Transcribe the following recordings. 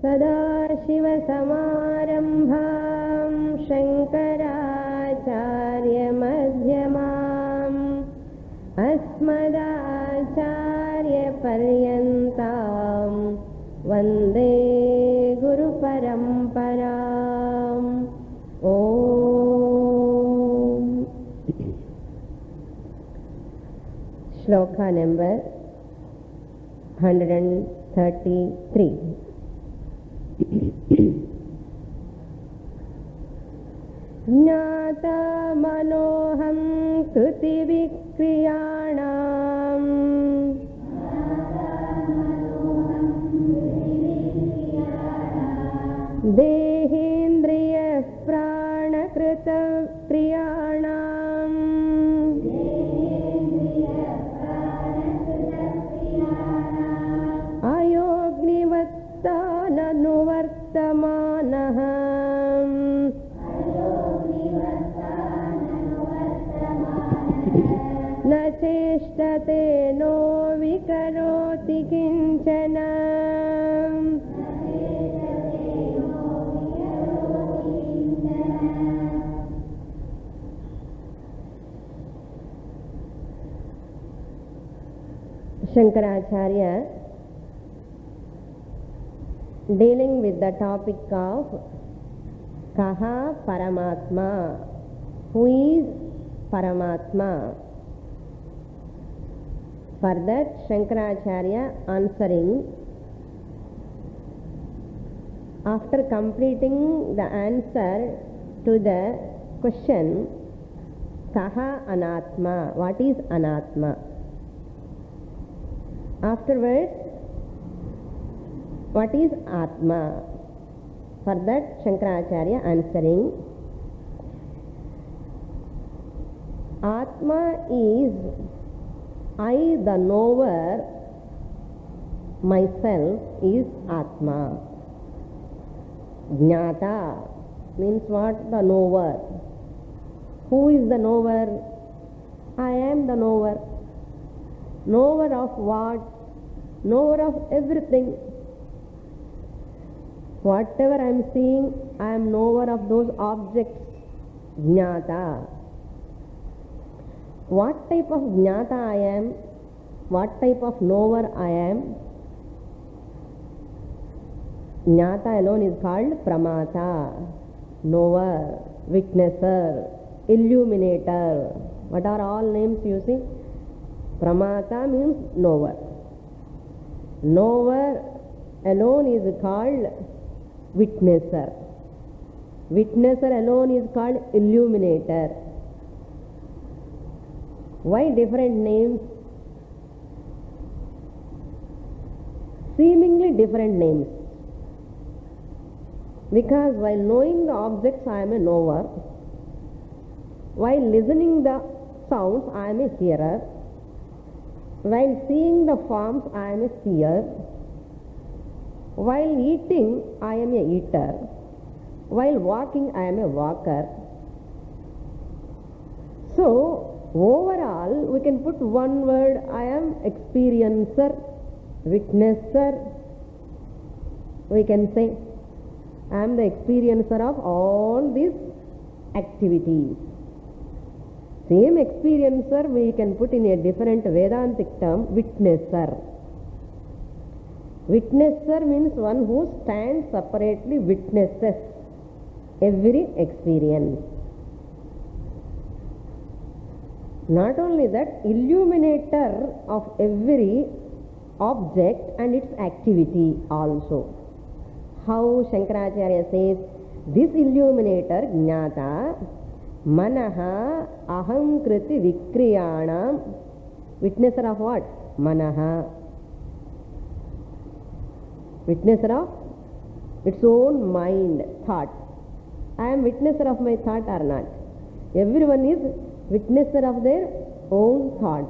सदाशिवसमारम्भां शङ्कराचार्यमध्यमाम् अस्मदाचार्यपर्यन्तां वन्दे गुरुपरम्पराम्। ओम। श्लोका नंबर 133। ज्ञाता मनोहं कृतिविक्रियाणाम् देहेन्द्रिय प्राणकृत क्रियाणाम् अयोग्निवत्ता ननुवर्तमानः न चेष्टते नो विकरोति किंचन। Shankaracharya dealing with the topic of Kaha Paramatma, who is Paramatma. For that Shankaracharya answering, after completing the answer to the question Kaha Anatma, what is Anatma? Afterwards, what is Atma? For that Shankaracharya answering, Atma is I, the knower, myself is Atma. Jnata means what? The knower. Who is the knower? I am the knower. Knower of what? Knower of everything. Whatever I am seeing, I am knower of those objects. Jnata. What type of jnata I am? What type of knower I am? Jnata alone is called Pramata. Knower, witnesser, illuminator. What are all names you see? Pramata means knower. Knower alone is called witnesser. Witnesser alone is called illuminator. Why different names? Seemingly different names. Because while knowing the objects I am a knower, while listening the sounds I am a hearer, while seeing the forms I am a seer, while eating I am a eater, while walking I am a walker. So overall we can put one word, I am experiencer, witnesser. We can say I am the experiencer of all these activities. Same experiencer we can put in a different Vedantic term, witnesser. Witnesser means one who stands separately, witnesses every experience. Not only that, illuminator of every object and its activity also. How Shankaracharya says, this illuminator, Jnata, Manaha aham kriti vikriyanam, witnesser of what? Manaha. Witnesser of its own mind, thought. I am witnesser of my thought or not? Everyone is witnesser of their own thoughts.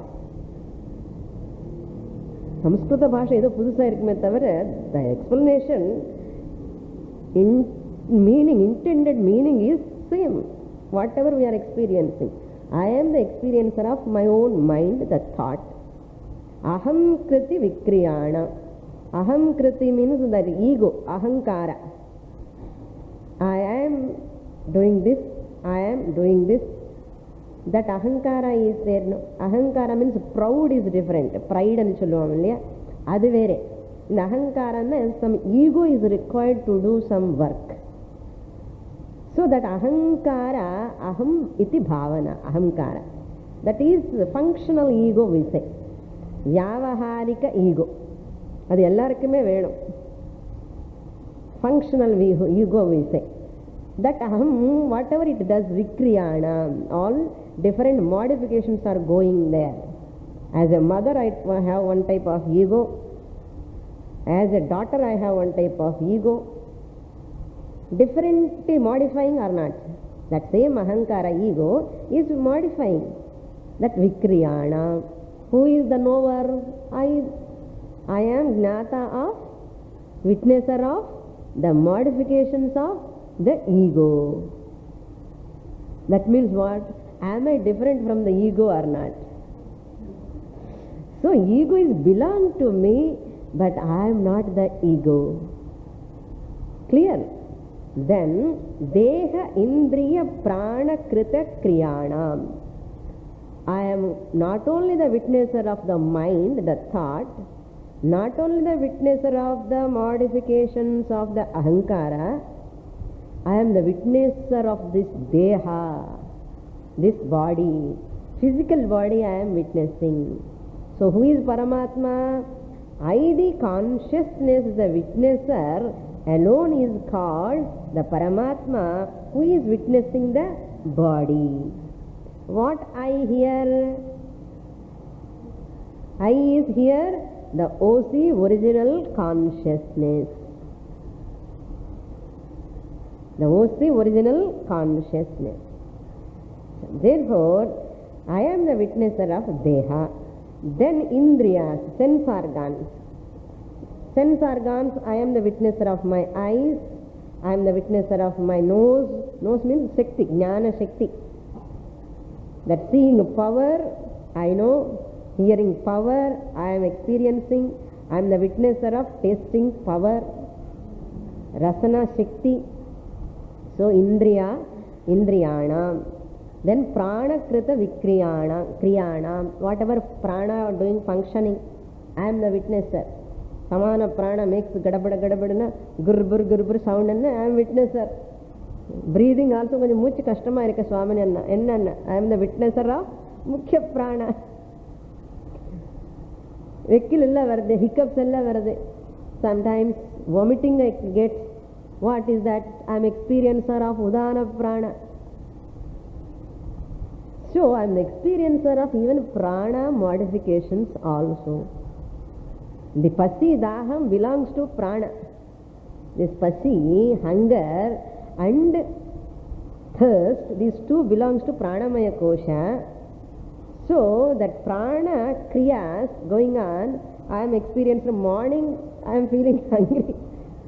Samskrita bhasha edo pudusa irkume thavara, the explanation in meaning, intended meaning is same. Whatever we are experiencing, I am the experiencer of my own mind, the thought. Aham kriti vikriyana. Ahamkriti means that ego, ahankara. I am doing this, I am doing this. That ahankara is there. No? Ahankara means proud is different. Pride and solluvam illaya. Adu vere. In ahankara, some ego is required to do some work. So that ahankara, aham iti bhavana, ahankara. That is functional ego we say. Vyavaharika ego. அது எல்லாருக்குமே வேணும். Functional ego we say. That aham, whatever it does, vikriyana, all different modifications are going there. As a mother I have one type of ego. As a daughter I have one type of ego. Differently modifying or not. That same ahankara ego is modifying. That vikriyana. Who is the knower? I am gnata of, witnesser of the modifications of the ego. That means what? Am I different from the ego or not? So ego is belong to me, but I am not the ego. Clear? Then deha indriya prana krita kriyanam. I am not only the witnesser of the mind, the thought, not only the witnesser of the modifications of the ahankara, I am the witnesser of this deha, this body, physical body I am witnessing. So who is Paramatma? I, the consciousness, the witnesser alone is called the Paramatma, who is witnessing the body. What I hear? I is here the OC, original consciousness. The OC, original consciousness. Therefore, I am the witnesser of Deha. Then Indriyas, sense organs. Sense organs, I am the witnesser of my eyes. I am the witnesser of my nose. Nose means Shakti, Jnana Shakti. That seeing power, I know. Hearing power, I am experiencing. I am the witnesser of tasting power. Rasana Shakti. So Indriya, Indriyana. Then Prana Krita Vikriyana, Kriyana. Whatever prana are doing, functioning, I am the witnesser. Samana prana makes gadabada gadabadana, gurbur gurbur sound and I am witnesser. Breathing also konjam much kashtamma irukku Swamini anna. Enna I am the witnesser of Mukhya prana. Vekkil ella varade, hiccups ella varade. Sometimes vomiting I get. What is that? I am experiencer of Udana prana. So I am the experiencer of even prana modifications also. The pasi daham belongs to prana. This pasi, hunger and thirst, these two belongs to pranamaya kosha. So that prana kriyas going on, I am experiencing morning, I am feeling hungry.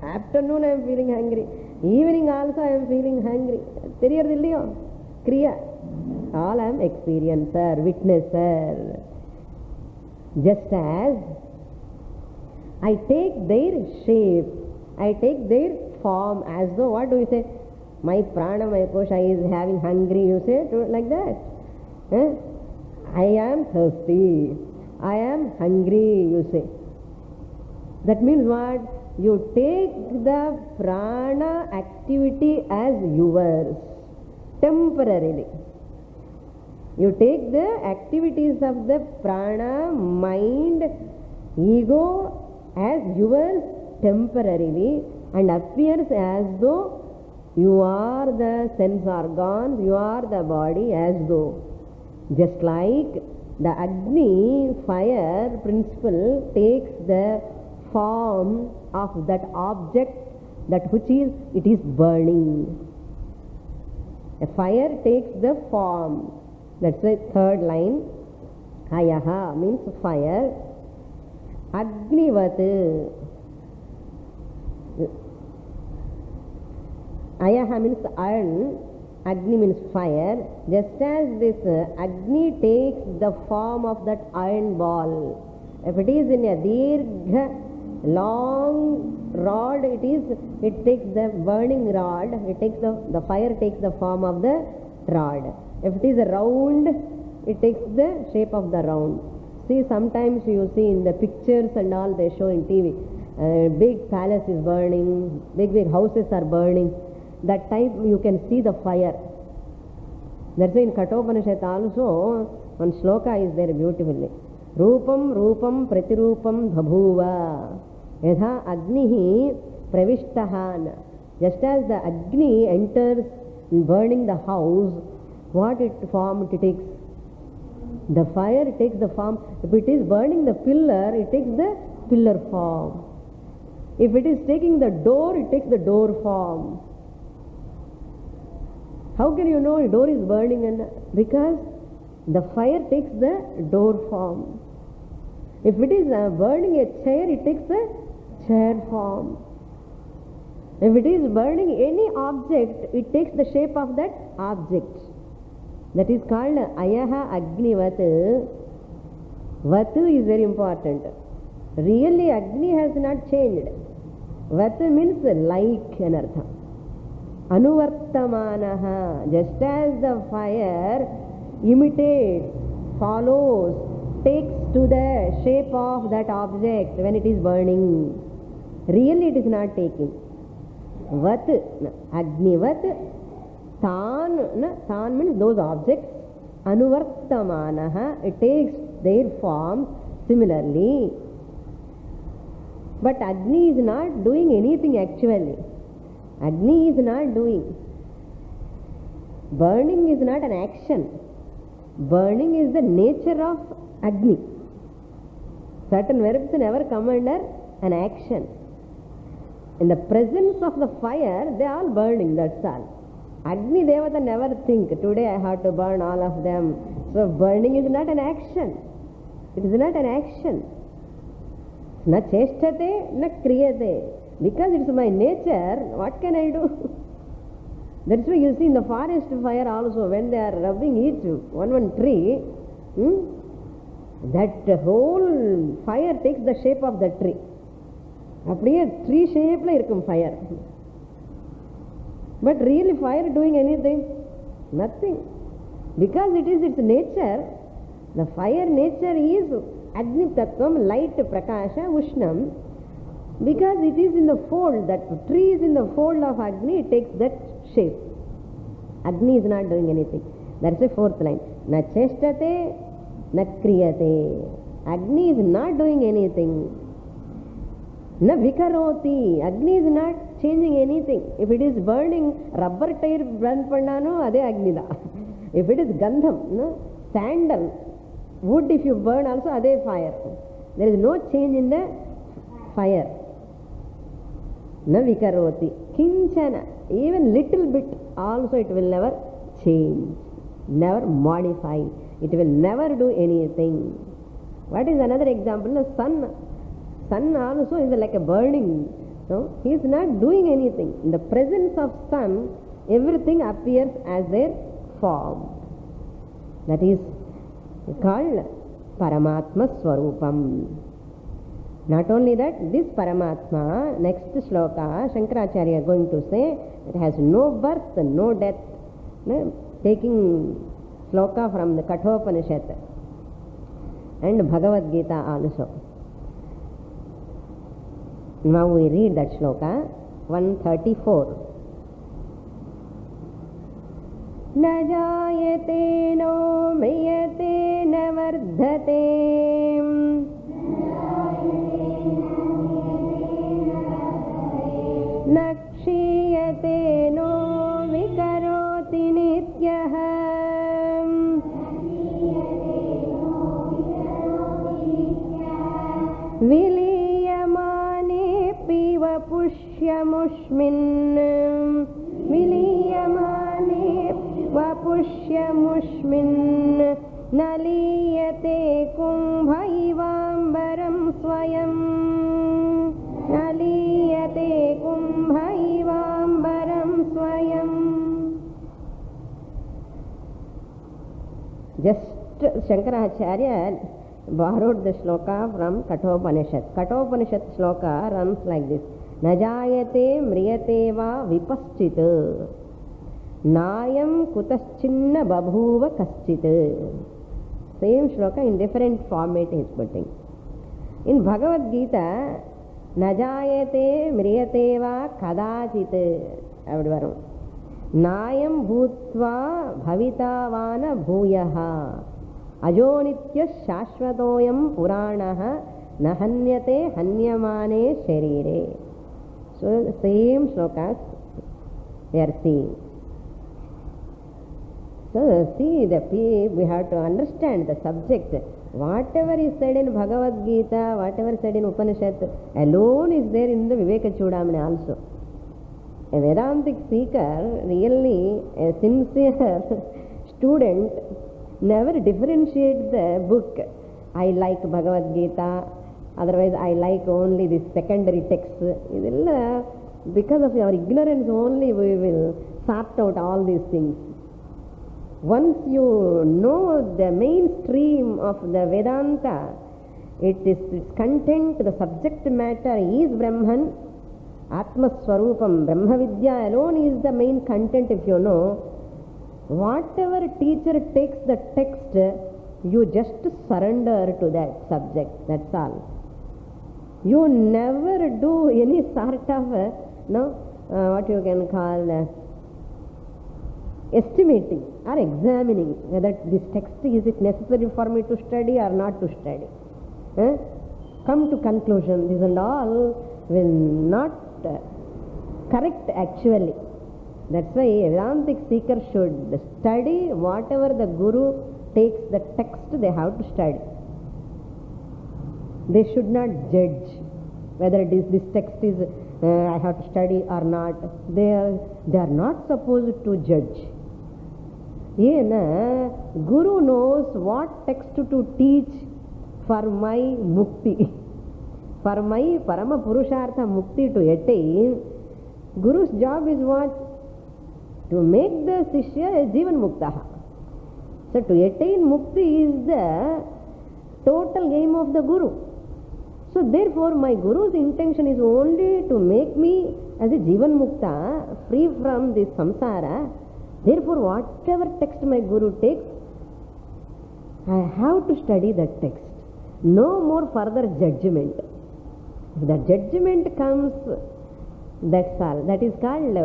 Afternoon I am feeling hungry. Evening also I am feeling hungry. Theriyadilliyo? Kriya. All I am experiencer, witnesser. Just as I take their shape, I take their form, as though, what do you say? My prana, my kosha is having hungry, you say, like that. I am thirsty, I am hungry, you say. That means what? You take the prana activity as yours, temporarily. You take the activities of the prana, mind, ego as yours temporarily and appears as though you are the sense organs, you are the body, as though. Just like the Agni, fire principle takes the form of that object, that which is, it is burning. A fire takes the form. That's the third line. Ayaha means fire. Agnivat. Ayaha means iron. Agni means fire. Just as this Agni takes the form of that iron ball. If it is in a dirgha long rod it is, it takes the burning rod, it takes the fire takes the form of the rod. If it is a round, it takes the shape of the round. See, sometimes you see in the pictures and all they show in TV, big palace is burning, big houses are burning. That time you can see the fire. That's why in Kathopanishad also one shloka is there beautifully. Rupam rupam pratirupam bhabhuva yadha agnihi pravishtahan. Just as the Agni enters burning the house, what form it takes? The fire takes the form. If it is burning the pillar, it takes the pillar form. If it is taking the door, it takes the door form. How can you know a door is burning? Because the fire takes the door form. If it is burning a chair, it takes the chair form. If it is burning any object, it takes the shape of that object. That is called Ayaha Agnivat. Vatu is very important. Really Agni has not changed. Vatu means like anartha. Anuvartamanaha. Just as the fire imitates, follows, takes to the shape of that object when it is burning. Really it is not taking. Vat, Agnivat, Tan means those objects. Anuvartamanaha, it takes their form similarly. But Agni is not doing anything actually. Agni is not doing. Burning is not an action. Burning is the nature of Agni. Certain verbs never come under an action. In the presence of the fire, they are all burning, that's all. Agni Devata never think, today I have to burn all of them. So burning is not an action. It is not an action. Na cheshtate, na kriyate. Because it's my nature, what can I do? That's why you see in the forest fire also, when they are rubbing each one tree, that whole fire takes the shape of the tree. அப்படியே tree shapeல இருக்கும் fire. But really fire doing anything? Nothing. Because it is its nature. The fire nature is Agni Tattvam, light, Prakasha, Ushnam. Because it is in the fold, that tree is in the fold of Agni, it takes that shape. Agni is not doing anything. That's the fourth line. Na cheshtate, na kriyate. Agni is not doing anything. Na vikaroti. Agni is not changing anything. If it is burning, rubber tire burn pannano, ade Agni da. If it is gandham, no? Sandal, wood if you burn also, ade fire. There is no change in the fire. Na vikaroti. Kinchana. Even little bit also it will never change. Never modify. It will never do anything. What is another example? The sun. Sun also is like a burning. No? He is not doing anything. In the presence of sun, everything appears as their form. That is called Paramatma Swarupam. Not only that, this Paramatma, next shloka, Shankaracharya going to say, it has no birth, no death. No? Taking shloka from the Kathopanishad and Bhagavad Gita also. Now we read that shloka, 134. Na jayate no miyate na vardhate na kshiyate no vikaroti nityah viliyamane piva pushyamushmin viliyamane vapushyamushmin naliyate kumbhaivambaram swayam naliyate kumbhaivambaram swayam. Just Shankaracharya borrowed the shloka from Kathopanishad. Kathopanishad shloka runs like this. Najayate mriyate va vipaschit nayam kutaschinna babhuva kaschit. Same shloka in different format he is putting. In Bhagavad Gita, Najayate mriyate va kadachit apdi varum. Nayam bhutva bhavitavana bhuyaha ajonitya shashvatoyam puranaha nahanyate hanyamane sharire. So same shlokas we are seeing. So see, we have to understand the subject. Whatever is said in Bhagavad Gita, whatever is said in Upanishad, alone is there in the Viveka Chudamani also. A Vedantic seeker, really a sincere student, never differentiates the book. I like Bhagavad Gita, otherwise I like only this secondary text. Because of our ignorance only we will sort out all these things. Once you know the mainstream of the Vedanta, its content, the subject matter is Brahman, Atma Swarupam, Brahma Vidya alone is the main content. If you know, whatever teacher takes the text, you just surrender to that subject, that's all. You never do any sort of, what you can call estimating or examining whether this text is it necessary for me to study or not to study. Come to conclusion, this and all will not correct actually. That's why a Vedantic seeker should study whatever the Guru takes the text, they have to study. They should not judge whether this text is I have to study or not. They are not supposed to judge. Guru knows what text to teach for my mukti. For my Parama Purushartha mukti to attain, Guru's job is what? To make the Sishya a Jivan Muktaha. So to attain mukti is the total aim of the Guru. So therefore my Guru's intention is only to make me as a Jivan Mukta, free from this samsara. Therefore whatever text my Guru takes, I have to study that text. No more further judgment. If the judgment comes, that's all. That is called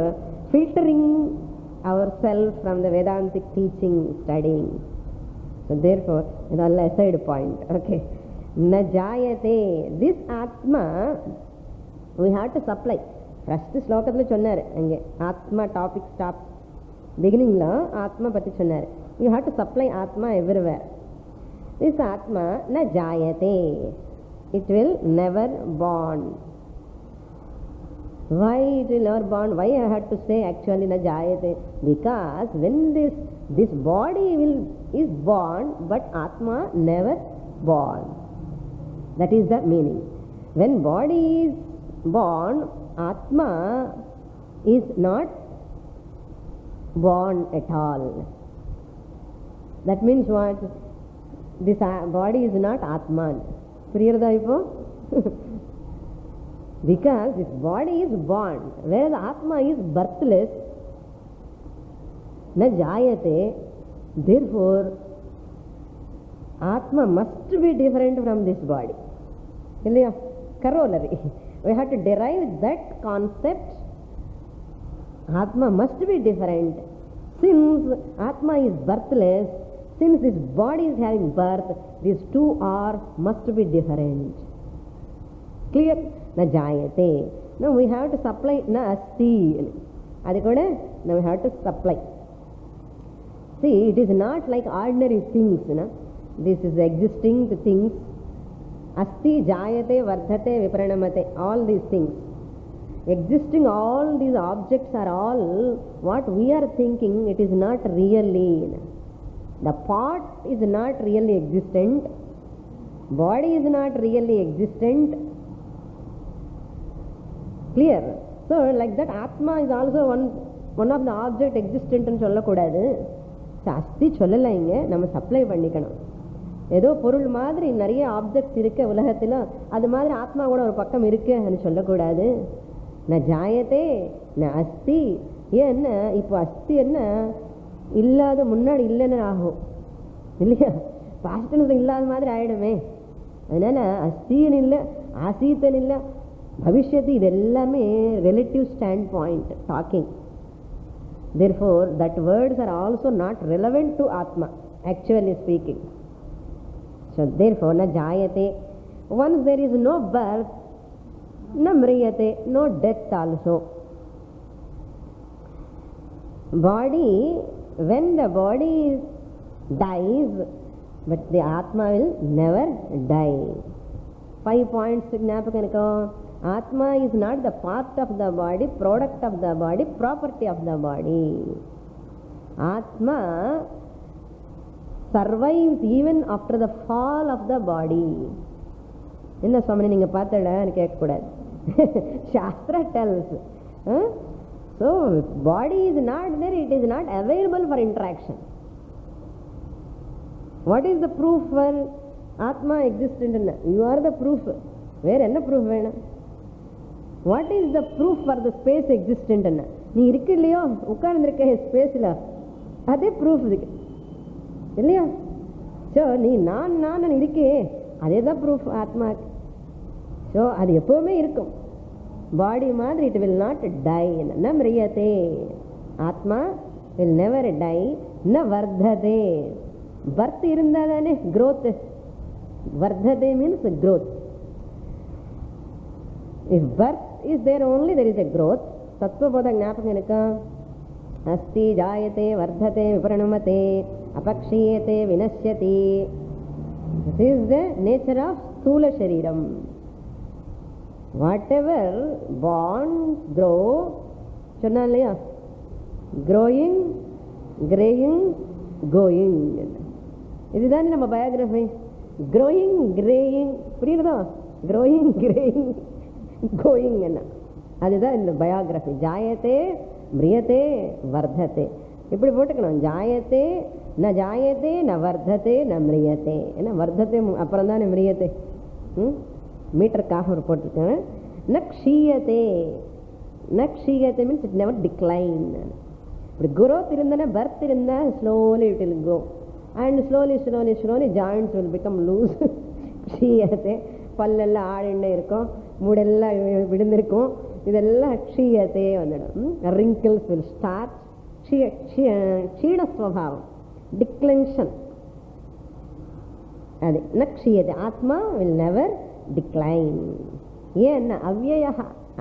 filtering ourselves from the Vedantic teaching, studying. So therefore, it's all a side point. Okay. Na jayate. This Atma, we have to supply. First slokatla chonnaru. Atma topic stops. Beginning la Atma pati chonnaru. You have to supply Atma everywhere. This Atma na jayate. It will never born. Why it will never born? Why I had to say actually na jayate? Because when this body is born, but Atma never born. That is the meaning. When body is born, Atma is not born at all. That means what? This body is not Atman. Because this body is born, whereas Atma is birthless, na jayate, therefore Atma must be different from this body. Corollary. We have to derive that concept. Atma must be different. Since Atma is birthless, since this body is having birth, these two must be different. Clear? Na jayate. Now we have to supply na asti. Now we have to supply. See, it is not like ordinary things. This is existing things. Asti, jayate, vardhate, viparanamate. All these things. Existing, all these objects are all what we are thinking. It is not really. The pot is not really existent. Body is not really existent. Clear? So like that Atma is also one of the object existent and solla kodadu. So asti sollala inga nama supply pannikanum. ஏதோ பொருள் மாதிரி நிறைய objects இருக்க உலகத்தில், அது மாதிரி ஆத்மா கூட ஒரு பக்கம் இருக்குன்னு சொல்லக்கூடாது. ந ஜாயத்தே ந அஸ்தி. ஏன் இப்போ அஸ்தி என்ன இல்லாத முன்னாடி இல்லைன்னு ஆகும் இல்லையா? பாஸ்ட் இல்லாத மாதிரி ஆயிடுமே. அதனால அஸ்தின்னு இல்லை, ஆசீத்தன் இல்லை, பவிஷ்யத்து, இது எல்லாமே relative stand point talking. Therefore, that words are also not relevant to Atma, actually speaking. So, therefore, na jayate. Once there is no birth, na mriyate, no death also. Body, when the body dies, but the Atma will never die. 5 points gnapakam. Atma is not the part of the body, product of the body, property of the body. Atma survives even after the fall of the body. என்ன சுவாமி நீங்க பார்த்தடன்னு கேட்கக்கூடாது. Sastra tells. So body is not there, it is not available for interaction. What is the proof for Atma existent? You are the proof. வேற என்ன proof வேணும்? What is the proof for the space existent? நீ இருக்கு இல்லையோ, உட்கார்ந்துருக்க ஸ்பேஸில், அதே proof இருக்கு இல்லையா? ஸோ நீ நான் இருக்கே, அதே தான் ப்ரூஃப் ஆத்மாக்கு. ஸோ அது எப்போவுமே இருக்கும். பாடி மாதிரி இட் வில் நாட் டை. ந மிரியதே. ஆத்மா வில் நெவர் டை. ந வர்ததே. பர்த் இருந்தால் தானே growth. வர்ததே means growth. If birth is there only, there is a growth. Tattvabodha gnapakam enakka? Asti jayate vardhate viparinamate apakshiyate vinashyati. This is the nature of sthula shariram. Whatever born, grow, சொன்னா இல்லையா? growing, graying, going. இதுதான் நம்ம biography. growing, graying, புரியுறதா? growing, graying, going என்ன, அதுதான் இந்த biography. ஜாயத்தே மிரியத்தே வர்தத்தே, இப்படி போட்டுக்கணும். ஜாயத்தே ந ஜாயத்தே ந வர்தத்தே ந மிரியத்தே. ஏன்னா வர்தத்தே அப்புறம் தான் மிரியத்தே. மீட்டருக்காக ஒரு போட்டிருக்கேன். ந க்ஷீயத்தே. ந க்ஷீயத்தே மீன்ஸ் இட் நெவர் டிக்ளைன். இப்படி குரோத் இருந்தானே, பர்த் இருந்தால் slowly it will go and slowly slowly slowly joints will become loose. க்ஷீயத்தே. பல்லெல்லாம் ஆடிண்டே இருக்கும், மூடெல்லாம் விழுந்திருக்கும், இதெல்லாம் க்ஷீயத்தே வந்துடும். Wrinkles will start. க்ஷீணஸ்வபாவம், டிக்ளென்ஷன், அது ந க்ஷீயத்தை. ஆத்மா வில் நெவர் டிக்ளைன். ஏன்னா அவ்யய.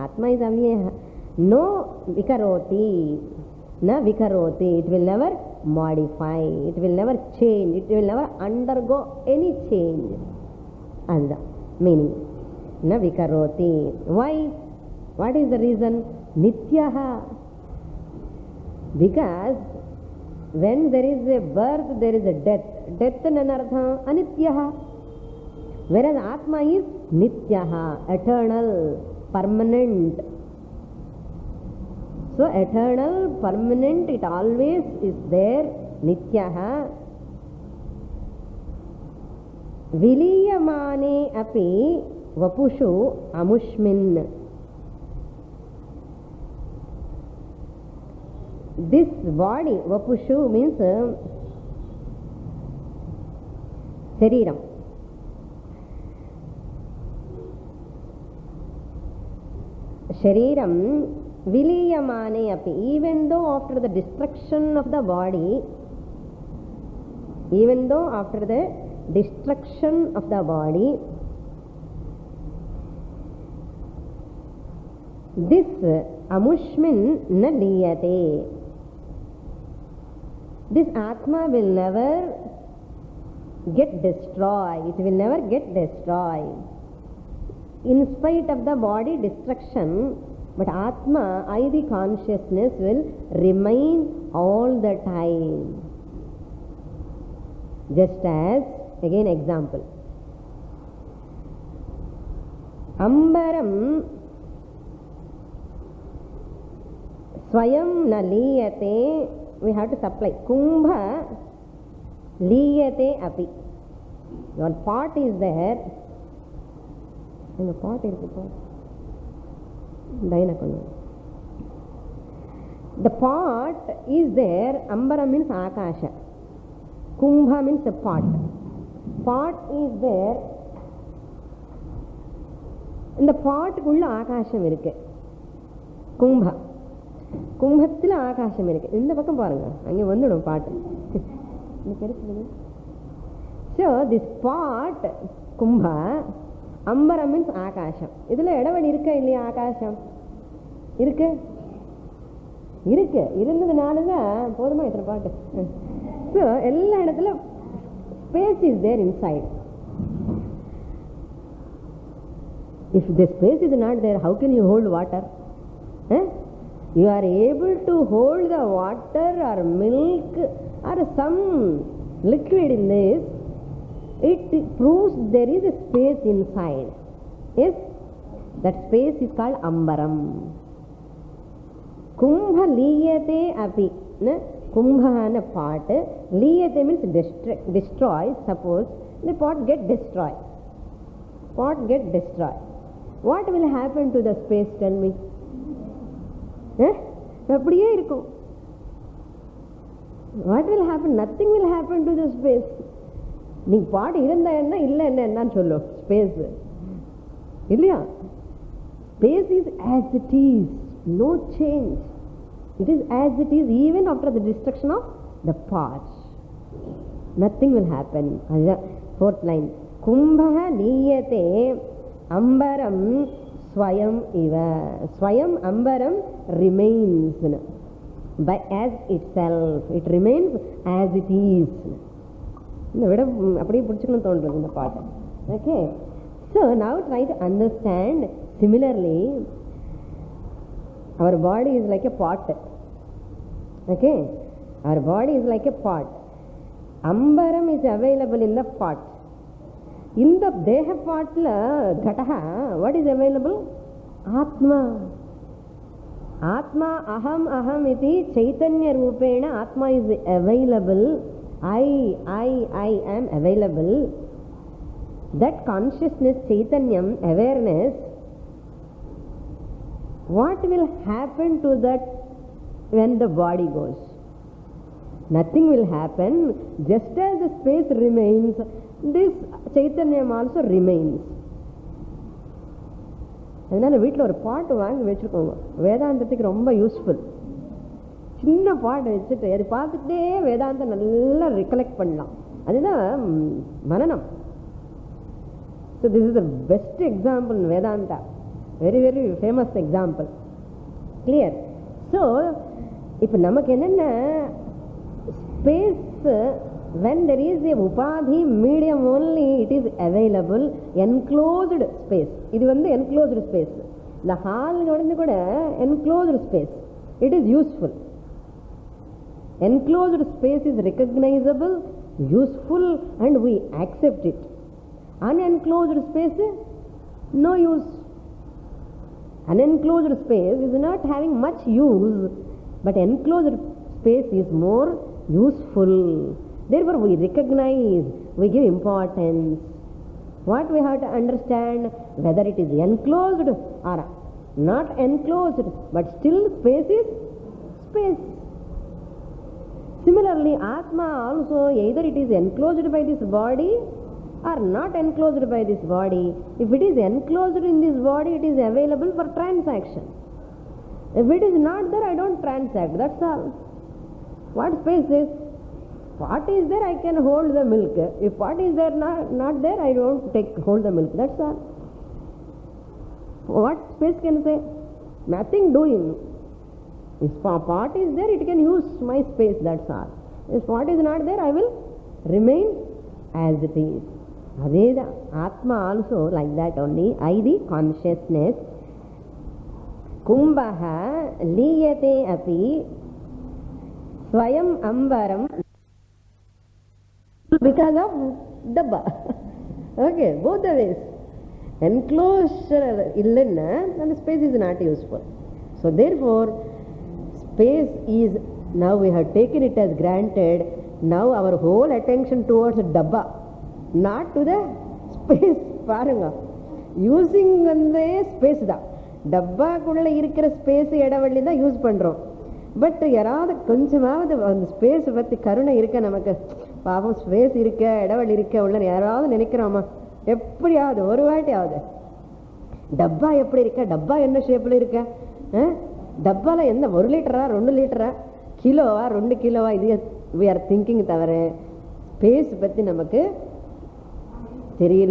ஆத்மா இஸ் அவ்யய. நோ விகரோதி. ந விகரோதி. It will never modify. It will never change. It will never undergo any change. அதுதான் meaning. Na vikaroti. Why? What is the reason? Nityaha. Because when there is a birth, there is a death. Death nanartha anityaha. Whereas Atma is nityaha, eternal, permanent. So eternal, permanent, it always is there, nityaha. विलीयमाने अपि वपुषु अमुष्मिन्. This body, vapushu means shariram. Shariram viliyamane api. Even though after the destruction of the body, even though after the destruction of the body, this amushmin na liyate. This Atma will never get destroyed. It will never get destroyed. In spite of the body destruction, but Atma, the consciousness, will remain all the time. Just as, again example, ambaram swayam na liyate. We have to supply. Kumbha liyate api. Your pot is there. Pot is the pot is there. Ambara means Akasha. Kumbha means a pot. Pot is there. In the pot kulla Akasham irukku. Kumbha. Kumbhathila Akasham irukku. Indha pakkam parunga. Ange vandudum pot. So this pot, Kumbha, Ambara means Akasham. Idhula edavadi irukka illaya Akasham? Irukku? Irukku. Irundadanaladhaan poduma ithana pot. So ella edathila space is there inside. If the space is not there, how can you hold water? You are able to hold the water or milk or some liquid in this. It proves there is a space inside. Yes? That space is called Ambaram. Kumbha liyate api. Kumbha and a pot. Liyate means destroy. Suppose the pot get destroyed. Pot get destroyed. What will happen to the space? Tell me. அப்படியே இருக்கும். What will happen? Nothing will happen to the space. நீ பாட்டு இருந்தா என்ன இல்லை என்னன்னு சொல்லு. Space இல்லையா? Space is as it is, no change. It is as it is even after the destruction of the pot. Nothing will happen. Fourth line. Kumbha liyate Ambaram Swayam Iva. Swayam Ambaram remains by as itself. It remains as it is. Okay. So now try to understand. Similarly, our body is like a pot. Okay. Our body is like a pot. Ambaram is available in the pot. In the Deha Patla Ghataha, what is available? Atma. Atma aham aham iti Chaitanya Rupena Atma is available. I am available. That consciousness, Chaitanyam, awareness, what will happen to that when the body goes? Nothing will happen. Just as the space remains, this Chaitanyam also remains. அதனால வீட்டில் ஒரு பாட்டு வாங்கி வச்சுருக்கோங்க. வேதாந்தத்துக்கு ரொம்ப useful. சின்ன பாட்டு வச்சுட்டு அது பார்த்துட்டே வேதாந்தம் நல்லா ரிகலெக்ட் பண்ணலாம். அதுதான் மனனம். So this is the best example in Vedanta. Very very famous example. Clear? So இப்போ நமக்கு என்னென்ன space, when there is a upadhi medium only it is available, enclosed space. இது வந்து enclosed space. The hall நுழைந்து கூட enclosed space. It is useful. Enclosed space is recognizable, useful, and we accept it. Unenclosed space, no use. Unenclosed space is not having much use, but enclosed space is more useful. Therefore we recognize, we give importance. What we have to understand, whether it is enclosed or not enclosed, but still space is space. Similarly, Atma also, either it is enclosed by this body or not enclosed by this body. If it is enclosed in this body, it is available for transaction. If it is not there, I don't transact. That's all. What space is? Pot is there, I can hold the milk. If pot is there, not there, I don't hold the milk. That's all. What space can say? Nothing doing. If pot is there, it can use my space. That's all. If pot is not there, I will remain as it is. Adeda Atma also like that only. I the consciousness. Kumbhaha liyate api Swayam Ambaram, because of Dabba. Okay, both the ways. Enclosure illenna, then space is not useful. So therefore, space is, now we have taken it as granted. Now our whole attention towards Dabba. Not to the space. பாருங்க, using வந்து space தான். டப்பாக்குள்ள இருக்கிற space இடவெளி தான் use பண்றோம். But யாராவது கொஞ்சமாவது அந்த space பத்தி கருணை இருக்க, நமக்கு பாவம் ஸ்பேஸ் இருக்க இடவெளி இருக்க உள்ள யாராவது நினைக்கிறோமா? எப்படியாவது ஒரு வாட்டியாவது டப்பா எப்படி இருக்க, டப்பா என்ன ஷேப்ல இருக்க, டப்பால எந்த 1 லிட்டரா 2 லிட்டரா கிலோவா 2 கிலோவா, இது we are thinking தவிர ஸ்பேஸ் பத்தி நமக்கு தெரிய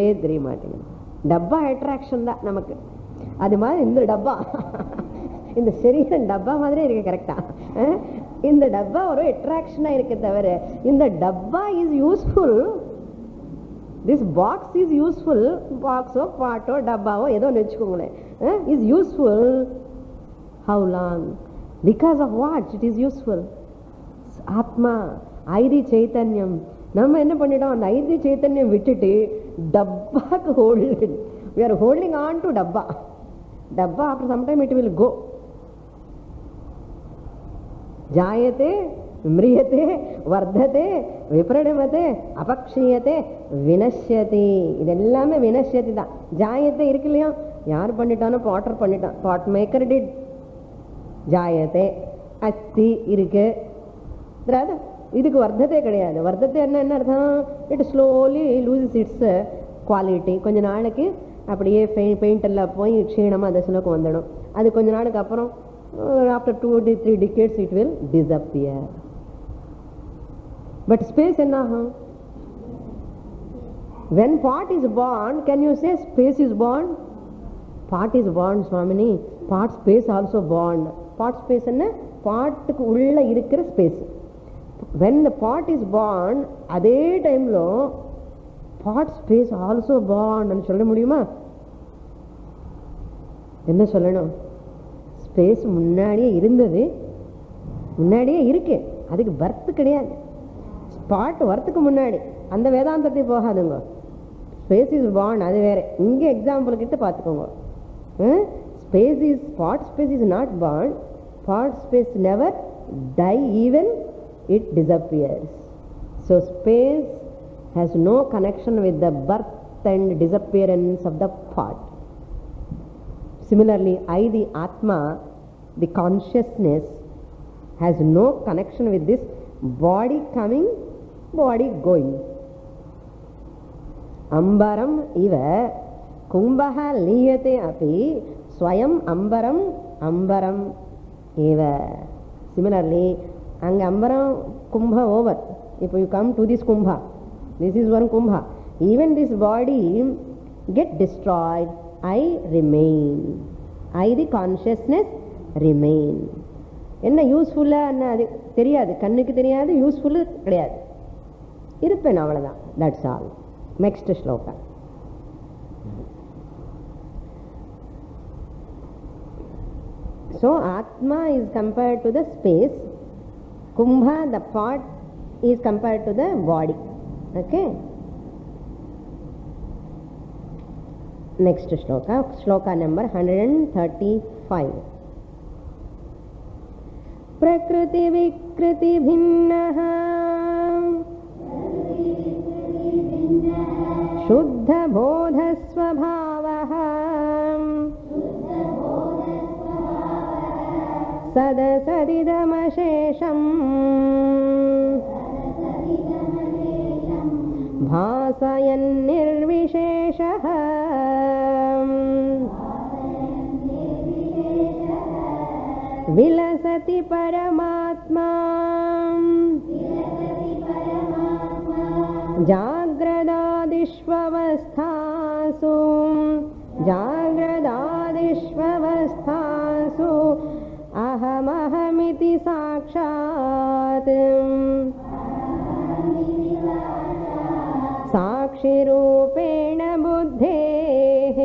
மாட்டேங்குது. டப்பா அட்ராக்ஷன் தான் நமக்கு. அது மாதிரி இந்த டப்பா இந்த சரீரம் டப்பா மாதிரி இருக்கு. கரெக்டா? இந்த டப்பா ஒரு அட்ராக்ஷனா இருக்கு தவிர இந்த டப்பா is useful. This box is useful. பாக்ஸோ பாட்டோ டப்பாவோ ஏதோ வச்சுக்கோங்களேன், is useful. How long? Because of what it is useful? ஆத்மா, ஐதி சைத்தன்யம். நம்ம என்ன பண்ணிட்டோம், அந்த ஐதி சைத்தன்யம் விட்டுட்டு டப்பாக்கு hold. we are holding on to dabba. Dabba after some time it will go. ஜாயத்தே மிரியத்தே வர்த்ததே விப்ரடமத்தே அபக்ஷீயத்தே வினஷ்யதி. இது எல்லாமே வினஷ்யதி தான். ஜாயத்தை இருக்கு இல்லையா, யார் பண்ணிட்டானோ பாட்டர் பண்ணிட்டான், பாட் மேக்கர் டிட். ஜாயத்தே அஸ்தி இருக்கு, இதுக்கு வர்த்ததே கிடையாது. வர்த்தத்தை என்ன அர்த்தம்? It slowly loses it's quality. கொஞ்ச நாளைக்கு அப்படியே பெயிண்ட் எல்லாம் போய் க்ஷீணமாக தசனுக்கு வந்துடும். அது கொஞ்ச நாளுக்கு அப்புறம் after 2 to 3 decades it will disappear. But space என்ன ஆகும்? When part is born, can you say space is born? Part is born, Swamini. Part space also born. Part space என்ன? பார்ட்டுக்கு உள்ள இருக்கிற space. When the part is born, அதே டைம்ல part space also born ன்னு சொல்ல முடியுமா? என்ன சொல்லணும்? ஸ்பேஸ் முன்னாடியே இருந்தது, முன்னாடியே இருக்கு, அதுக்கு பர்த் கிடையாது. ஸ்பாட் வரத்துக்கு முன்னாடி அந்த வேதாந்தத்தை போகாதுங்க. ஸ்பேஸ் இஸ் பார்ன், அது வேற. இங்கே எக்ஸாம்பிள் கிட்ட பார்த்துக்கோங்க. Space is spot space is not born. Spot space never tie, even it disappears. So space has no connection with the birth and disappearance of the part. Similarly, I, the Atma, the consciousness, has no connection with this body coming, body going. Ambaram iva kumbha liyate api swayam ambaram ambaram eva. Similarly, அங்கே அம்பரம் கும்பா over. இப்போ you come to this கும்பா, this is one கும்பா. Even this body get destroyed, I remain. I the consciousness remain. என்ன யூஸ்ஃபுல்லாக என்ன அது தெரியாது, கண்ணுக்கு தெரியாது, யூஸ்ஃபுல்லு கிடையாது, இருப்பேன் அவ்வளோதான். That's all. Next shloka. So Atma is compared to the space. Kumbha, the part, is compared to the body. Okay. Next shloka, shloka number 135. Prakriti vikriti bhinnaha shuddha bodha svabhavaha सदसदिदमशेषम् भासयन्निर्विशेषः विलसति परमात्मा जाग्रदादिष्वस्थासु जाग्रदादिष्वस्थासु अहमहमिति साक्षात् साक्षिरूपेण बुद्धेः.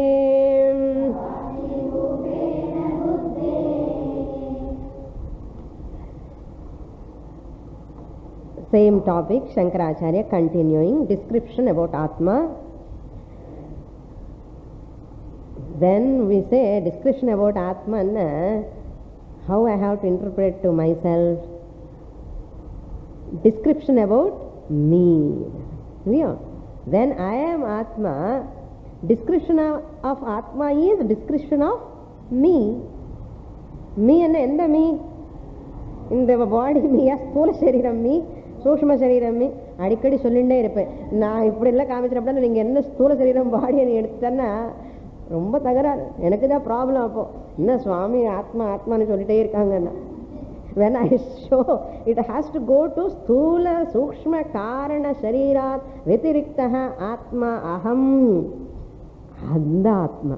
Same topic, Shankaracharya continuing description about Atma. Then we say description about Atman, how I have to interpret to myself. Description about me. Yeah. Then I am Atma. Description of Atma is description of me. Me and enda me. இந்த பாடி மீயா, ஸ்தூல சரீரம் me, சூக்ஷ்ம சரீரம் me. அடிக்கடி சொல்லிகிட்டே இருப்பேன். நான் இப்படி எல்லாம் காமிச்சிட்டப்ப நீங்கள் என்ன ஸ்தூல சரீரம் பாடியை எடுத்துட்டேன்னா ரொம்ப தகராறு. எனக்கு தான் ப்ராப்ளம். அப்போது என்ன சுவாமி ஆத்மா ஆத்மான்னு சொல்லிகிட்டே இருக்காங்கன்னா, when I show it has to go to sthula sukshma karana sharirat vyatiriktah atma aham, anda atma.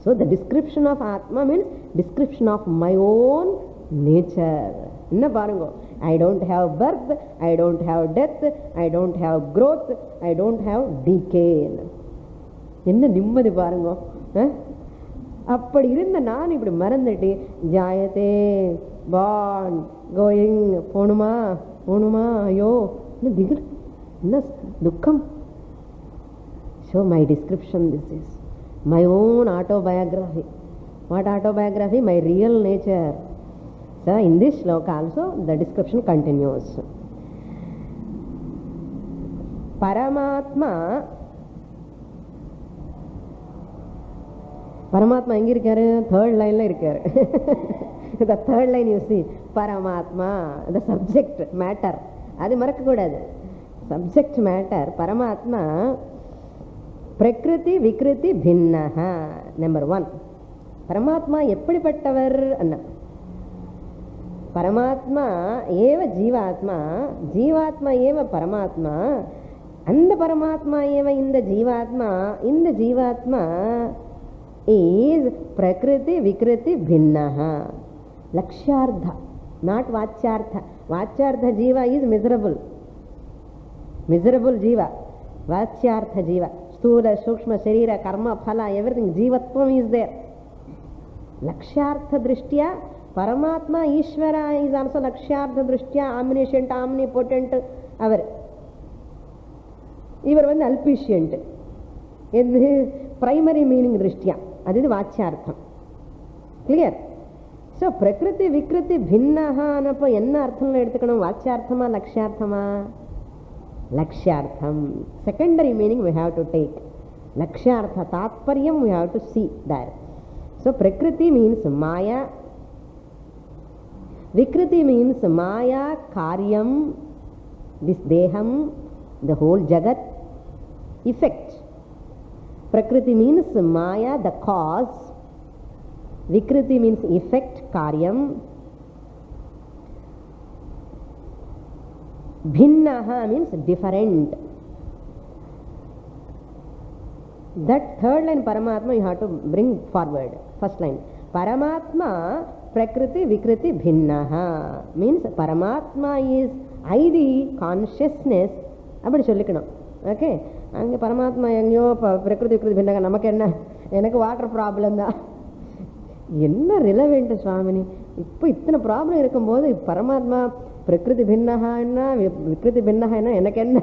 So the description of atma means description of my own nature. என்ன பாருங்க, I don't have birth, I don't have death, I don't have growth, I don't have decay. என்ன நிம்மதி பாருங்க. அப்படி இருந்த நான் இப்படி மறந்துட்டு ஜாயத்தே born going போணுமா போணுமா, ஐயோ என்ன திகில், என்ன துக்கம். So my description, this is my own autobiography. What autobiography? My real nature. So in this shloka also the description continues. Paramatma, Paramatma எங்க இருக்காரு? third lineல இருக்காரு. The third line you see, Paramatma, the subject matter. அது மறக்க கூடாது. Subject matter, Paramatma, பிரகிருதி விக்ருதி பின்னஹா. Number 1, Paramatma எப்படிப்பட்டவர் அண்ணா? பரமாத்மா ஏவ ஜீவாத்மா, ஜீவாத்மா ஏவ பரமாத்மா, அந்த பரமாத்மா ஏவ இந்த ஜீவாத்மா, இந்த ஜீவாத்மா is prakriti vikriti bhinnaha. Lakshyartha, not vachyartha. Vachyartha jiva is miserable, miserable jiva. Vachyartha jiva, sthula sukshma sharira karma phala everything, jivatvam is there. Lakshyartha drishtya Paramatma Ishvara is also Lakshyartha drishtya omniscient, omnipotent. அவர் இவர் வந்து அல்பிஷியன்ட். இது primary meaning திருஷ்டியா, அது வாச்சியார்த்தம். Clear? So பிரகிருதி விக்ருதி பின்னஹானப்போ என்ன அர்த்தம்ல எடுத்துக்கணும்? வாச்சியார்த்தமா லக்ஷ்யார்த்தமா? லக்ஷ்யார்த்தம். Secondary meaning we have to take. லக்ஷ்யார்த்த தாத்பரியம் we have to see there. So prakriti means maya, vikriti means maya karyam, this deham, the whole jagat, effect. Prakriti means maya, the cause. Vikriti means effect, karyam. Bhinnaha means different. That third line Paramatma you have to bring forward. First line Paramatma Prakriti Vikriti Bhinnaha means Paramatma is ID consciousness. அப்படி சொல்லிக்கணும். Okay, அங்கே பரமாத்மா எங்கேயோ பிரகிருதி விக்ருதி பின்னக, நமக்கு என்ன, எனக்கு water problem தான். என்ன ரிலவெண்ட் சுவாமினி, இப்போ இத்தனை ப்ராப்ளம் இருக்கும்போது பரமாத்மா பிரகிருதி பின்னகா என்ன விக்ருதி பின்னகா என்ன, எனக்கு என்ன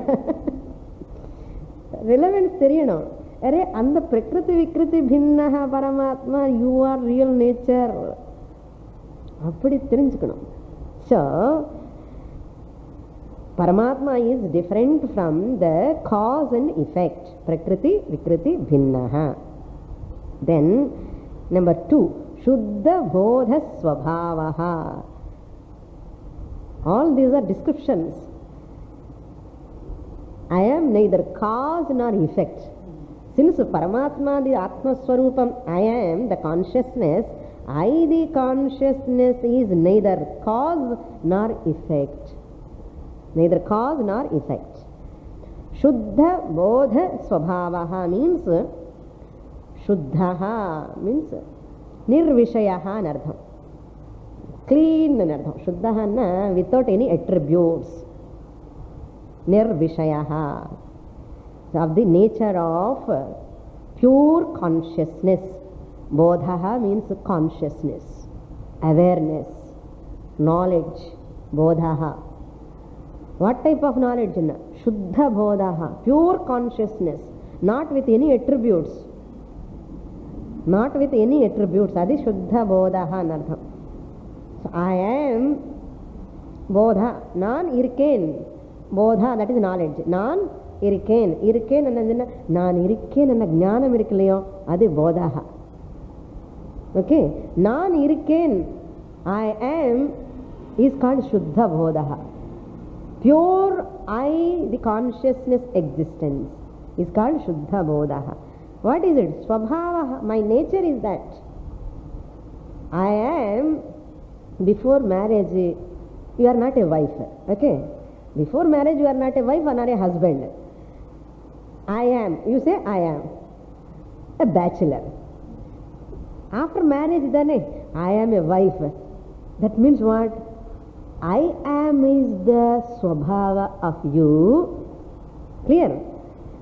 ரிலவென்ஸ் தெரியணும். அரே அந்த பிரகிருதி விக்ருதி பின்னகா பரமாத்மா யூ ஆர் ரியல் நேச்சர், அப்படி தெரிஞ்சுக்கணும். So Paramatma is different from the cause and effect. Prakriti Vikriti Bhinnaha. Then number 2, Shuddha Bodha Swabhavaha. All these are descriptions. I am neither cause nor effect. Since Paramatma the Atma Swarupam, I am the consciousness, I the consciousness is neither cause nor effect. Neither cause nor effect. Shuddha Bodha Swabhavaha means Shuddhaha means Nirvishayaha anardham, clean anardham. Shuddhaha na without any attributes. Nirvishayaha, of the nature of pure consciousness. Bodhaha means consciousness, awareness, knowledge. Bodhaha. What type of knowledge? Shuddha Bodhaha, pure consciousness, not with any attributes. Not with any attributes. Adi Shuddha Bodhaha anardham. So I am Bodha, non irken. Bodha, that is knowledge. Non இருக்கேன். இருக்கேன் என்னதுன்னா நான் இருக்கேன் என்ற ஞானம் இருக்கு இல்லையோ அது போதாக. ஓகே, நான் இருக்கேன், ஐ ஆம் இஸ் கால்ட் சுத்த போதாக. Pure I, the consciousness existence, is called Shuddha Bodha. What is it? Swabhava. My nature is that. I am, before marriage, you are not a wife. Okay? Before marriage, you are not a wife or not a husband. I am. You say, I am a bachelor. After marriage, then I am a wife. That means what? I am is the swabhava of you. Clear?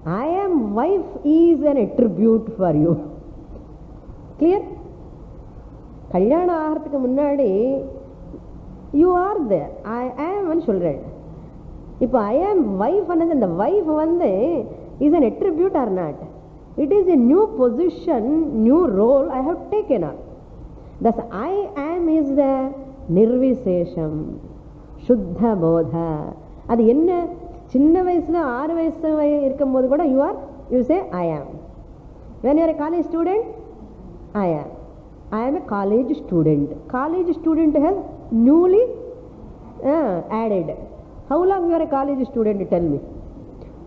I am wife is an attribute for you. Clear? கல்யாணம் ஆகிறதுக்கு முன்னாடி you are there. I am ன்னு சொல்றேன். இப்போ I am wife ಅನ್ನது அந்த wife வந்து is an attribute or not? It is a new position, new role I have taken up. Thus I am is the நிர்விசேஷம், சுத்த போத. அது என்ன? சின்ன வயசுல 6 வயசு இருக்கும்போது கூட you say I am. When you are a college student, I am a college student. College student has newly added. How long you are a college student? Tell me.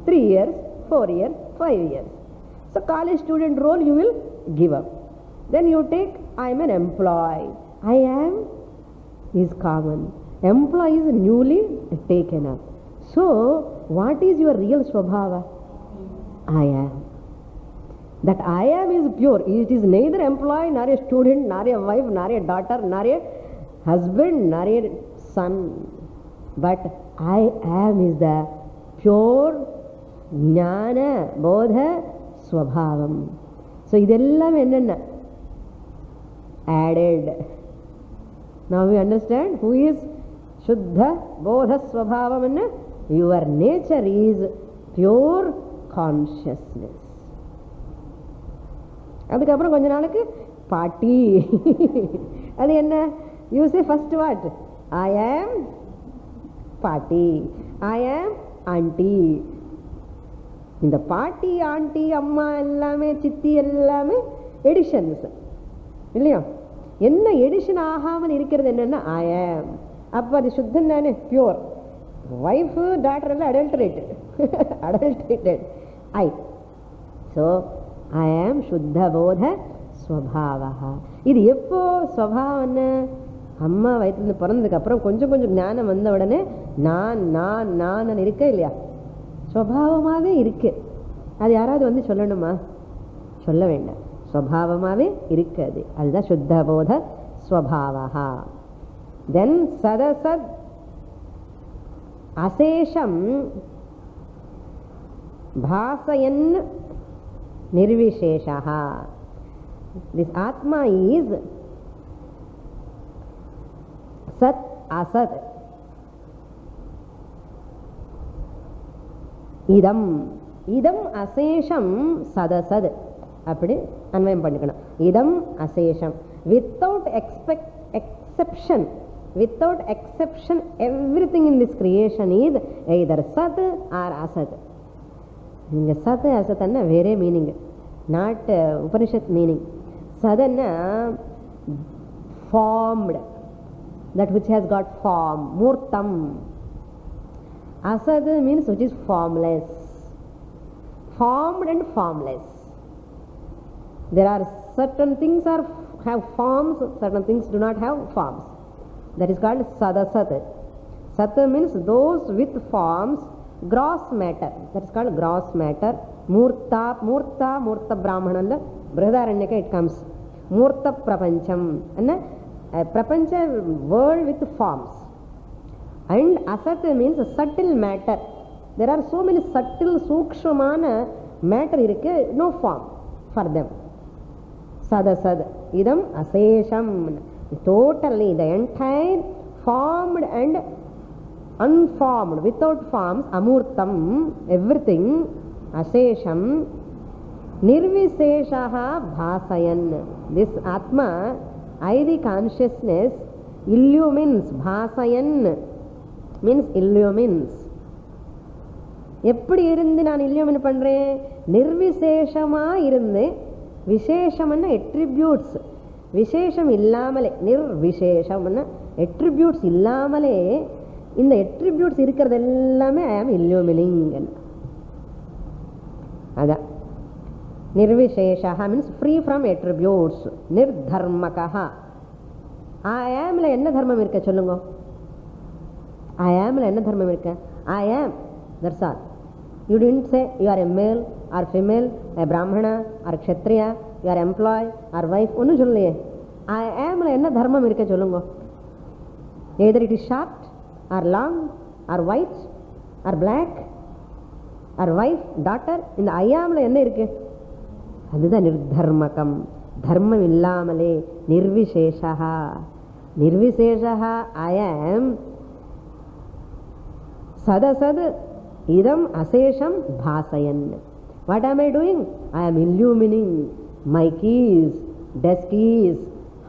3 years, 4 years, 5 years. So college student role you will give up. Then you take I am an employee. I am is common. Employee is newly taken up. So what is your real swabhava? I am. That I am is pure. It is neither employee, nor a student, nor a wife, nor a daughter, nor a husband, nor a son. But I am is the pure jnana bodha swabhavam. So idellam enna added. Now we understand who is Shuddha Bodha Swabhavam. Your nature is pure consciousness. அதுக்கப்புறம் கொஞ்ச நாளுக்கு பாட்டி. அது என்ன? You say first what? I am பாட்டி, I am auntie. இந்த பாட்டி, aunty, அம்மா எல்லாமே, சித்தி எல்லாமே எடிஷன்ஸ் இல்லையா? என்ன எடிஷன் ஆகாமல் இருக்கிறது என்னன்னா I am. அப்போ அது சுத்தம் தானே, பியூர். வைஃபு டாக்டர் எல்லாம் அடல்ட்ரேட்டட் ஐ. ஸோ ஐ ஆம் சுத்த போத ஸ்வபாவா. இது எப்போ ஸ்வபாவம்னு? அம்மா வயிற்றுலேருந்து பிறந்ததுக்கப்புறம் கொஞ்சம் கொஞ்சம் ஞானம் வந்த உடனே நான் நான் நான் இருக்க இல்லையா, ஸ்வபாவமாகவே இருக்கு. அது யாராவது வந்து சொல்லணுமா? சொல்ல வேண்டாம், ஸ்வபாவமாகவே இருக்காது. அதுதான் சுத்த போத ஸ்வபாவா. தென் சதசத் அசேஷம் பாசயன் நிர்விசேஷா. This Atma is Sat Asat. Idam Asesham Sadasad. அப்படி அன்வயம் பண்ணிக்கணும். இதம் அசேஷம். Without exception, everything in this creation is either Sat or Asat. இங்க Sat Asat அண்ணா வேறே meaning, not Upanishad meaning. Sadana formed, that which has got form, Murtam. Asad means which is formless, formed and formless. There are certain things have forms, certain things do not have forms. That is called Sadasat. Sat means those with forms, gross matter. That is called gross matter. Murta Brahmananda, Brihadaranyaka it comes. Murta Prapancham. And Prapancha world with forms. And Asat means subtle matter. There are so many subtle, sukshmana matter irukku, no form for them. Sadasad. Idam Asesham. Totally the entire formed and unformed, without forms, Amurtam, everything, Asesham, Nirviseshaha Bhasayan. This Atma, I the consciousness, illumines. Bhasayan means illumines. எப்படி இருந்து நான் இல்லியூமின் பண்றேன்? நிர்விசேஷமா இருந்து, விசேஷம்னா எட்ரிபியூட்ஸ், விசேஷம் இல்லாமலே, நிர்விசேஷம்னா எட்ரிபியூட்ஸ் இல்லாமலே, இந்த எட்ரிபியூட்ஸ் இருக்கிறது எல்லாமே ஐ ஆம் இல்லியூமினிங். அதான் நிர்விசேஷா மீன்ஸ் ஃப்ரீ ஃப்ரம் எட்ரிபியூட்ஸ். நிர்தர்மகா. ஐ ஆம்ல என்ன தர்மம் இருக்க சொல்லுங்க? ஐ ஆம்ல என்ன தர்மம் இருக்க? I am, that's all. You didn't say you are a male or female, a Brahmana or Kshatriya, you are employee or wife, ஒன்றும் சொல்லலையே. ஐ ஆம்ல என்ன தர்மம் இருக்க சொல்லுங்க? Either it is short or long or white or black or wife daughter, இந்த ஐயாமில் என்ன இருக்கு? அதுதான் நிர்தர்மகம், தர்மம் இல்லாமலே. நிர்விசேஷா. நிர்விசேஷா ஐ ஆம் சதசத் இதம் அசேஷம் பாசயன். வாட் ஆம் ஐ doing? I am illumining my keys, desk keys,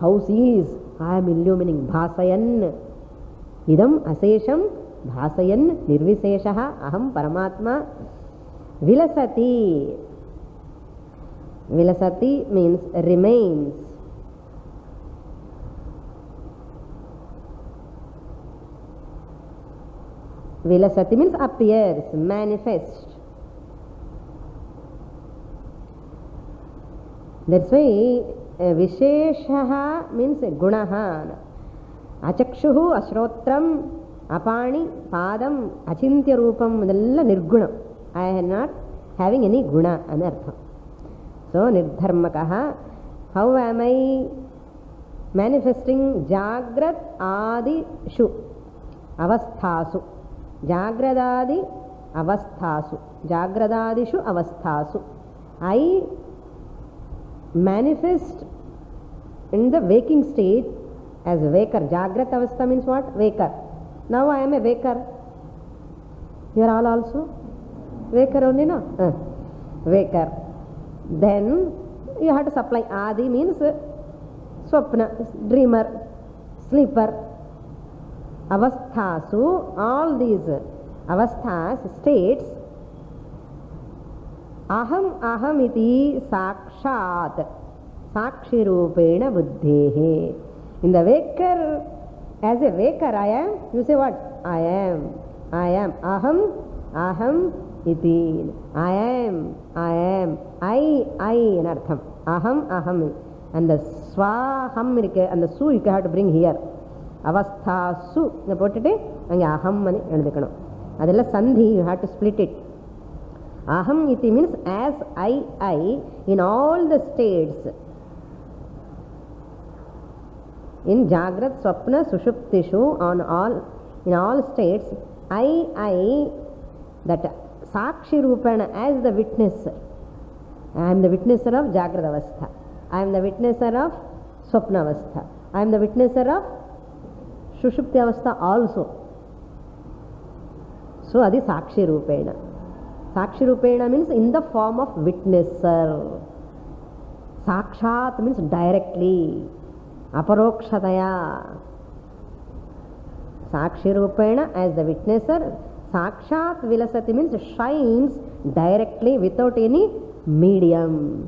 house keys, I am illumining. பாசயன் இதம் அசேஷம் பாசயன் நிர்விசேஷா அகம் பரமாத்மா. விலசதி. விலசதி means remains. Vilasati means appears, manifest. That's why Visheshaha means Gunaha. Achakshuhu, Ashrottram, Apani, Padam, Achintya Rupam, idella nirguna. I am not having any guna anartham. So nirdharmakaha. How am I manifesting? Jagrat adi shu avasthasu. Jagradadi avasthasu. Jagradadishu avasthasu. I manifest in the waking state as a waker. Jagrat avastha means what? Waker. Now I am a waker. You are all also waker only, no? Waker. Then you have to supply. Adi means swapna, dreamer, sleeper. Avasthasu, all these avasthas, states. Aham aham iti sakshat, sakshi rupena buddhehe. In the waker, as a waker I am, you say what? I am, I am. Aham, aham iti. I am, I am. I in artham. Aham, aham. And the swaham, and the su you have to bring here. Avasthasu. You put it and aham mani eludikano. Adella sandhi, you have to split it. Aham iti means as I in all the states. In Jagrat, Swapna, Sushuptishu, on all, in all states, I, that Sakshi Rupana as the witnesser. I am the witnesser of Jagrat Avastha. I am the witnesser of Swapna Avastha. I am the witnesser of Sushupti Avastha also. So, adi Sakshi Rupena. Sakshi Rupena means in the form of witnesser. Sakshat means directly. Aparokshataya. Sakshi Rupena as the witnesser. Sakshat Vilasati means shines directly without any medium.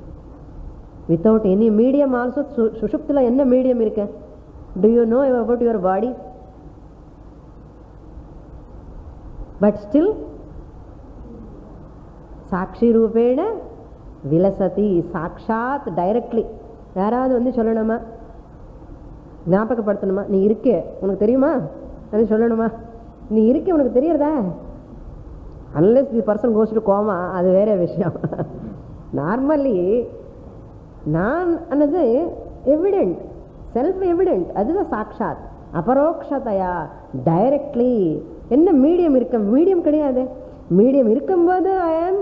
Without any medium also. Sushuptila enna medium irukka? Do you know about your body? But still Sakshi Rupena Vilasati. Sakshat directly. யாராவது வந்து சொல்லணுமா, ஞாபகப்படுத்தணுமா, நீ இருக்கே உனக்கு தெரியுமா அது சொல்லணுமா? நீ இருக்கே உனக்கு தெரியறதா? Unless the person goes to coma, அது வேற விஷயம். நார்மலி நான் அன்னது எவிடென்ட், செல்ஃப் எவிடென்ட், அதுதான் சாக்ஷாத். அபரோக்ஷதையா டைரக்ட்லி. என்ன மீடியம் இருக்க? மீடியம் கிடையாது. மீடியம் இருக்கும்போது I am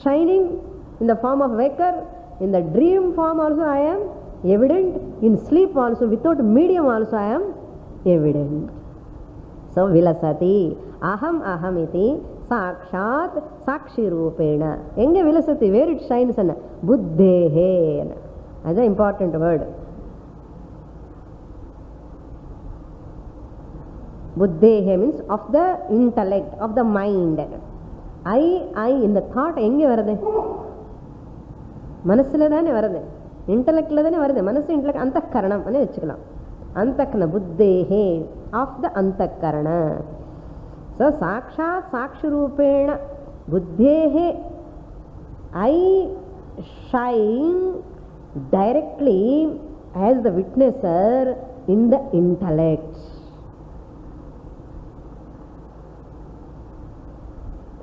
shining in the form of waker. In the dream form also I am evident. In sleep also without medium also I am evident. So vilasati. Aham aham iti sakshat sakshi rupena. Enge vilasati, where it shines anna? Buddhehe. That's an important word. Buddhehe means of the intellect, of the mind. ஐ இந்த thought எங்கே வருது? மனசுல தானே வருது, இன்டலெக்ட்ல தானே வருது. மனசு intellect அந்தக்கரணம் வச்சுக்கலாம். அந்தக்கரண புத்தேஹே ஆஃப் த அந்தக்கரண. ஸோ சாட்சாத் சாட்சி ரூபேண புத்தேஹே I shine directly as the witnesser in the intellect.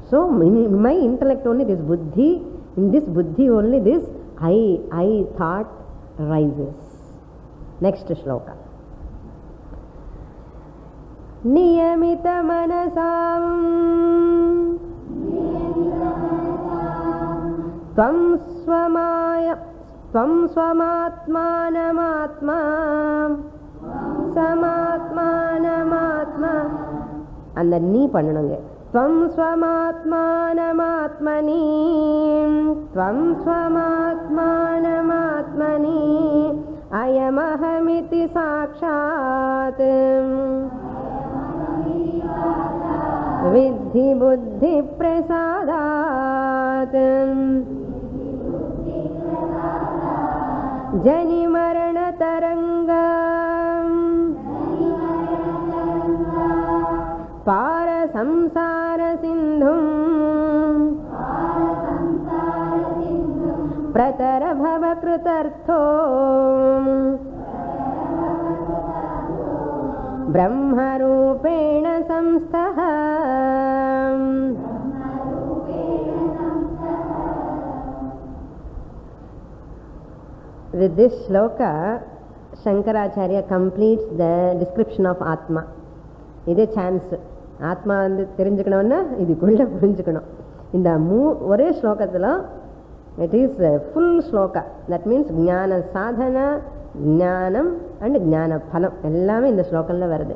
So in my intellect only this buddhi, in this buddhi only this I thought rises. Next shloka. Niyamita manasam tvam swamaya tvam swamatmanamaatma samatmanamaatma. அந்த நீ பண்ணணுங்க. त्वं स्वमात्मानमात्मनि त्वं स्वमात्मानमात्मनि अयमहमिति साक्षात् विद्धि बुद्धिप्रसादात् जनिमरणतरङ्गम् पारसंसारसिन्धुम् प्रतरभवकृतर्थो ब्रह्मरूपेण संस्थः. With this shloka, Shankaracharya completes the description of Atma. இதே chance. ஆத்மா தெரிஞ்சுக்கணும்னா இதுக்குள்ள புரிஞ்சுக்கணும். இந்த ஒரே ஸ்லோகத்தில் it is full shloka. That means ஞான சாதனா, ஞானம் அண்ட் ஞான பலம் எல்லாமே இந்த ஸ்லோகத்தில் வருது.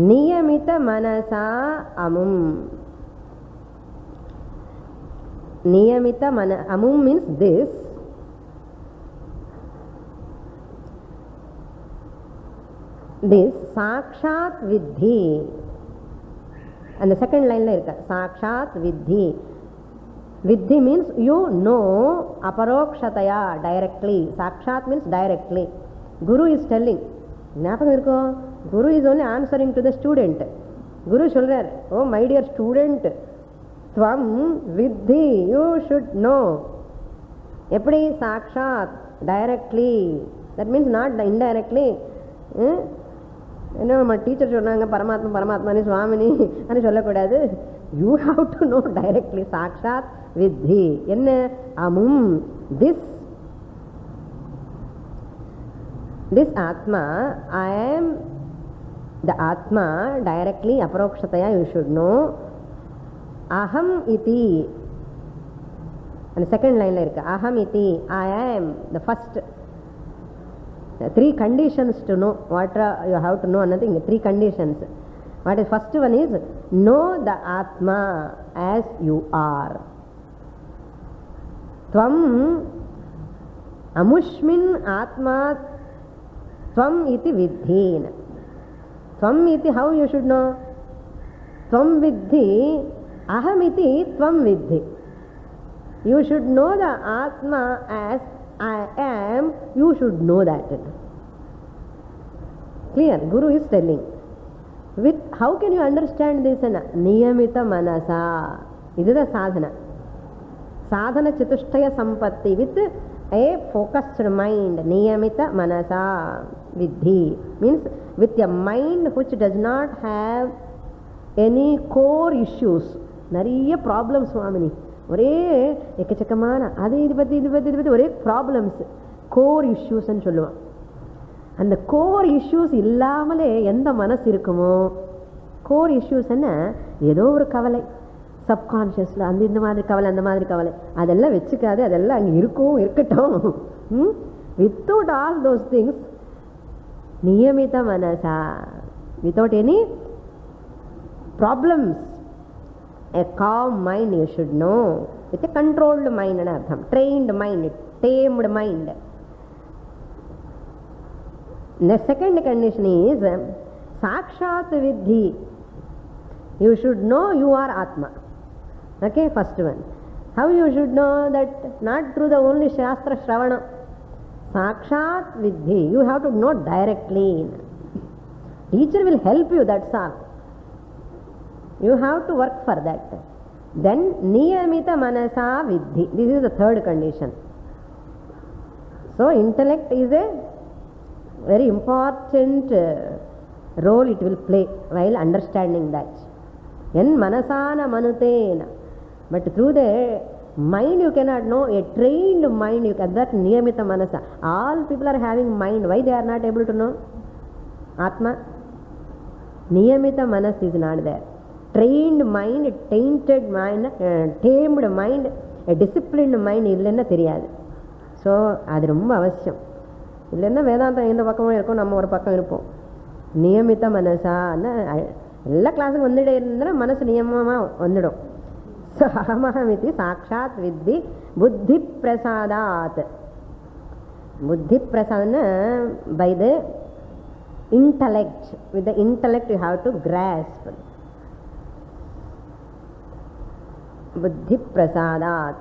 நியமித மனசா அமும். நியமித அமும் means this. This sakshat viddhi. And the second line la irukka sakshat viddhi. Viddhi means you know aparokshataya, directly. Sakshat means directly. Guru is telling. ஞாபகம் இருக்கோ? Guru is only answering to the student. Guru சொல்றார், oh my dear student, tvam viddhi, you should know. எப்படி? sakshat, directly. That means not indirectly. என்ன நம்ம teacher சொன்னாங்க பரமாத்மா பரமாத்மானி சுவாமினி అని சொல்லக்கூடாது. You have to know directly. சாக்ஷாத் வித்தி. என்ன? அமும். திஸ் ஆத்மா, ஐ ஆம் த ஆத்மா டைரக்ட்லி அபரோக்ஷதையா யூ ஷுட் நோ. அகம் இதி. அந்த செகண்ட் லைன்ல இருக்கு அகம் இதி. ஐ ஆம் the first. Three conditions to know what you have to know. Another thing, three conditions. What is first one is know the Atma as you are. Tvam amushmin Atma tvam iti viddhin. Tvam iti how you should know? Tvam viddhi aham iti tvam viddhi. You should know the Atma as I am. You should know that. Clear? Guru is telling. With how can you understand this? Niyamita manasa. This is the sadhana. Sadhana chatushtaya sampatti with a focused mind. Niyamita manasa viddhi means with a mind which does not have any core issues. Nariya problems swamini. ஒரே எக்கச்சக்கமான அது இது பற்றி ஒரே problems, core இஷ்யூஸ்ன்னு சொல்லுவான். அந்த core issues இல்லாமலே எந்த மனசு இருக்குமோ, கோர் இஷ்யூஸ் என்ன, ஏதோ ஒரு கவலை சப்கான்ஷியஸில் அந்த இந்த மாதிரி கவலை அந்த மாதிரி கவலை அதெல்லாம் வச்சுக்காது. அதெல்லாம் அங்கே இருக்கட்டும். வித்தவுட் ஆல் தோஸ் திங்ஸ் நியமித மனசா, without any problems. A calm mind you should know. With a controlled mind and artham. Trained mind, tamed mind. The second condition is sakshat viddhi. You should know you are Atma. Okay, first one. How you should know that? Not through the only Shastra Shravana. Sakshat Vidhi. You have to know directly. Teacher will help you, that's all. You have to work for that. Then Niyamita Manasa Vidhi. This is the third condition. So intellect is a very important role it will play while understanding that. En manasana manutena. But through the mind you cannot know. A trained mind, you can, that niyamita manasa. All people are having mind. Why they are not able to know? Atma. Niyamita manas is not there. Trained mind, tainted mind, tamed mind, a disciplined mind இல்லைன்னா தெரியாது. So அது ரொம்ப அவசியம். இல்லைன்னா வேதாந்தம் எந்த பக்கமும் இருக்கும், நம்ம ஒரு பக்கம் இருப்போம். நியமித்த மனசான்னு எல்லா கிளாஸுக்கும் வந்துட்டே இருந்தா மனசு நியமமாக வந்துடும். ஸோ அகமஹமிதி சாட்சாத் வித்தி புத்தி பிரசாதாத். புத்தி பிரசாதம்னா by the intellect. With the intellect you have to grasp. Buddhi prasadat.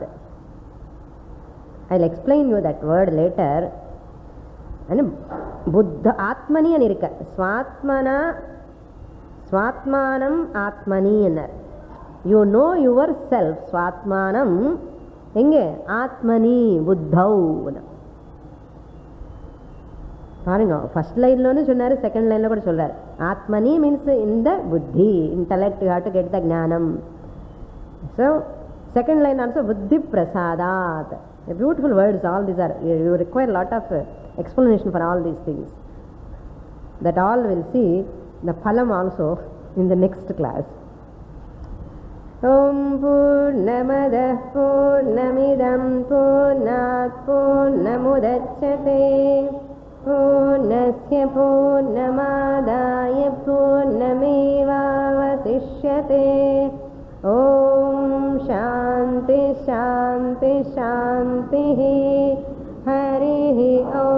I'll explain you that word later. And buddha atmani ani irukka. Swatmanam atmani ennar. You know yourself. Swatmanam enge atmani buddhau. பாருங்க, first லைன்லன்னு சொன்னார், second லைனில் கூட சொல்கிறார். ஆத்மனி means இந்த புத்தி, intellect, you have to get the ஞானம். ஸோ செகண்ட் லைன் ஆல்சோ புத்தி பிரசாதாத். Beautiful words, all these are, you require lot of explanation for all these things. That all will see the phalam also in the next class. Om Purnamadah Purnamidam Purnat Purnamudachyate Purnasya Purnamadaya Purnamevavasishyate. Om Shanti Shanti Shanti. Harihi Om.